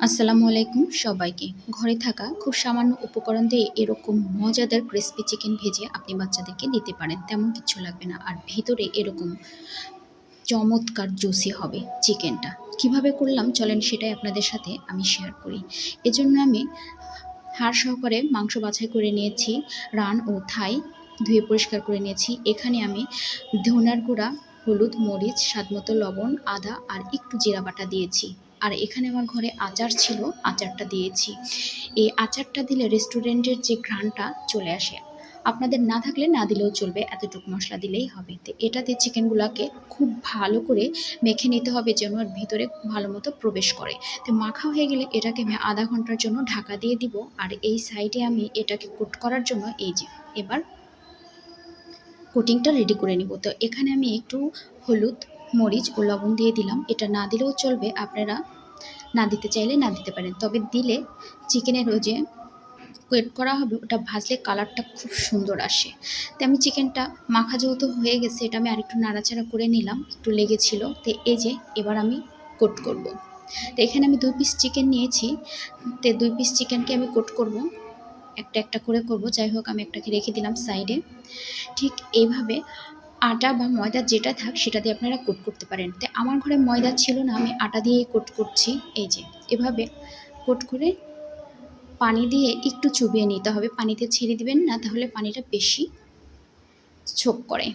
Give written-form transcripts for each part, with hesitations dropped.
আসসালামু আলাইকুম সবাইকে। ঘরে থাকা খুব সামান্য উপকরণ দিয়ে এরকম মজাদার ক্রিসপি চিকেন ভেজে আপনি বাচ্চাদেরকে দিতে পারেন। তেমন কিচ্ছু লাগবে না। আর ভিতরে এরকম চমৎকার জুসি হবে চিকেনটা। কিভাবে করলাম চলেন সেটাই আপনাদের সাথে আমি শেয়ার করি। এজন্য আমি হাড় সহকারে মাংস বাছাই করে নিয়েছি, রান ও থাই ধুয়ে পরিষ্কার করে নিয়েছি। এখানে আমি ধনিয়ার গুঁড়া, হলুদ, মরিচ, স্বাদমতো লবণ, আদা আর একটু জিরা বাটা দিয়েছি। আর এখানে আমার ঘরে আচার ছিল, আচারটা দিয়েছি। এই আচারটা দিলে রেস্টুরেন্টের যে ঘ্রাণটা চলে আসে। আপনাদের না থাকলে না দিলেও চলবে, এতটুকু মশলা দিলেই হবে। তো এটা দিয়ে চিকেনগুলোকে খুব ভালো করে মেখে নিতে হবে যেন এর ভিতরে ভালো মতো প্রবেশ করে। তো মাখা হয়ে গেলে এটাকে আমি আধা ঘন্টার জন্য ঢাকা দিয়ে দিব। আর এই সাইডে আমি এটাকে কোট করার জন্য এই যে এবার কোটিংটা রেডি করে নিব। তো এখানে আমি একটু হলুদ, মরিচ ও লবণ দিয়ে দিলাম। এটা না দিলেও চলবে, আপনারা না দিতে চাইলে না দিতে পারেন। তবে দিলে চিকেনের ওই যে কোয়েট করা হবে ওটা ভাজলে কালারটা খুব সুন্দর আসে। তো আমি চিকেনটা মাখা যেহেতু হয়ে গেছে এটা আমি আরেকটু নাড়াচাড়া করে নিলাম, একটু লেগেছিল। তো এই যে এবার আমি কোট করব। তো এখানে আমি 2 পিস চিকেন নিয়েছি। তো 2 পিস চিকেনকে আমি কোট করব, একটা একটা করে করব। যাই হোক আমি একটাকে রেখে দিলাম সাইডে। ঠিক এইভাবে আটা বা ময়দা যেটা থাক সেটা দিয়ে আপনারা কোট করতে পারেন। তো আমার ঘরে ময়দা ছিল না, আমি আটা দিয়েই কোট করছি। এই যে এভাবে কোট করে পানি দিয়ে একটু চুবিয়ে নিতে হবে। পানিতে ছেড়ে দিবেন না, তাহলে পানিটা বেশি ছোপ করে।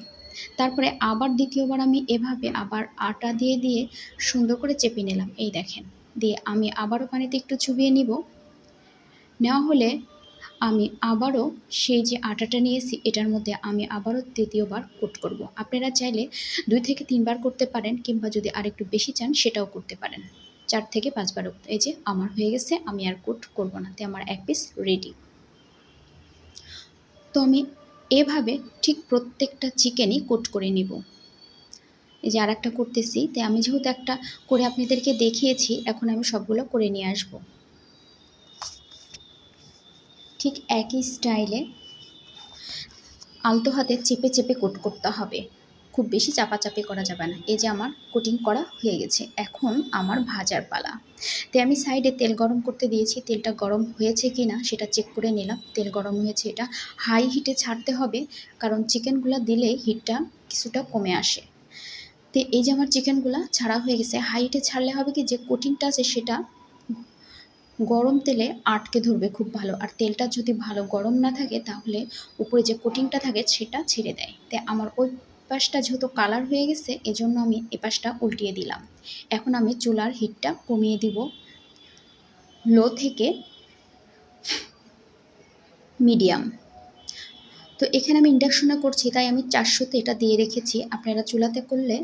তারপরে আবার দ্বিতীয়বার আমি এভাবে আবার আটা দিয়ে দিয়ে সুন্দর করে চেপে নিলাম। এই দেখেন, দিয়ে আমি আবারও পানিতে একটু চুবিয়ে নিব। নেওয়া হলে আমি আবারও সেই যে আটাটা নিয়েছি এটার মধ্যে আমি আবারও তৃতীয়বার কোট করব। আপনারা চাইলে 2 থেকে 3 বার করতে পারেন, কিংবা যদি আরেকটু বেশি চান সেটাও করতে পারেন। 4 থেকে 5 বারও। এই যে আমার হয়ে গেছে, আমি আর কোট করব না। তো আমার এক পিস রেডি। তো আমি এভাবে ঠিক প্রত্যেকটা চিকেনই কোট করে নিব। এই যে আরেকটা করতেছি। তো আমি যেহেতু একটা করে আপনাদেরকে দেখিয়েছি, এখন আমি সবগুলো করে নিয়ে আসব। ঠিক একই স্টাইলে আলতো হাতে চেপে চেপে কোট করতে হবে, খুব বেশি চাপাচাপি করা যাবে না। এই যে আমার কোটিং করা হয়ে গেছে, এখন আমার ভাজার পালা। তো আমি সাইডে তেল গরম করতে দিয়েছি। তেলটা গরম হয়েছে কি না সেটা চেক করে নিলাম। তেল গরম হয়েছে। এটা হাই হিটে ছাড়তে হবে, কারণ চিকেনগুলো দিলে হিটটা কিছুটা কমে আসে। তো এই যে আমার চিকেনগুলো ছাড়া হয়ে গেছে। হাই হিটে ছাড়লে হবে কি, যে কোটিংটা আছে সেটা গরম তেলে আটকে ধরবে খুব ভালো। আর তেলটা যদি ভালো গরম না থাকে তাহলে উপরে যে কোটিংটা থাকে সেটা ছেড়ে দেয়। তাই আমার ওই পাশটা যেহেতু কালার হয়ে গেছে এজন্য আমি এ পাশটা উল্টিয়ে দিলাম। এখন আমি চুলার হিটটা কমিয়ে দিব লো থেকে মিডিয়াম। তো এখানে আমি ইন্ডাকশনে করছি তাই আমি 400-তে এটা দিয়ে রেখেছি। আপনারা চুলাতে করলে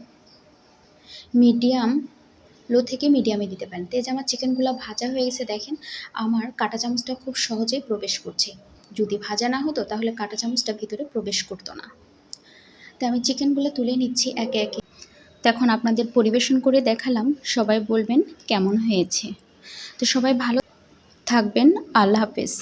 মিডিয়াম, লো থেকে মিডিয়ামে দিতে পারেন। তো এই যে আমার চিকেনগুলো ভাজা হয়ে গেছে, দেখেন আমার কাঁটা চামচটা খুব সহজেই প্রবেশ করছে। যদি ভাজা না হতো তাহলে কাঁটা চামচটা ভিতরে প্রবেশ করতো না। তো আমি চিকেনগুলো তুলে নিচ্ছি একে একে। তো এখন আপনাদের পরিবেশন করে দেখালাম, সবাই বলবেন কেমন হয়েছে। তো সবাই ভালো থাকবেন, আল্লাহ হাফেজ।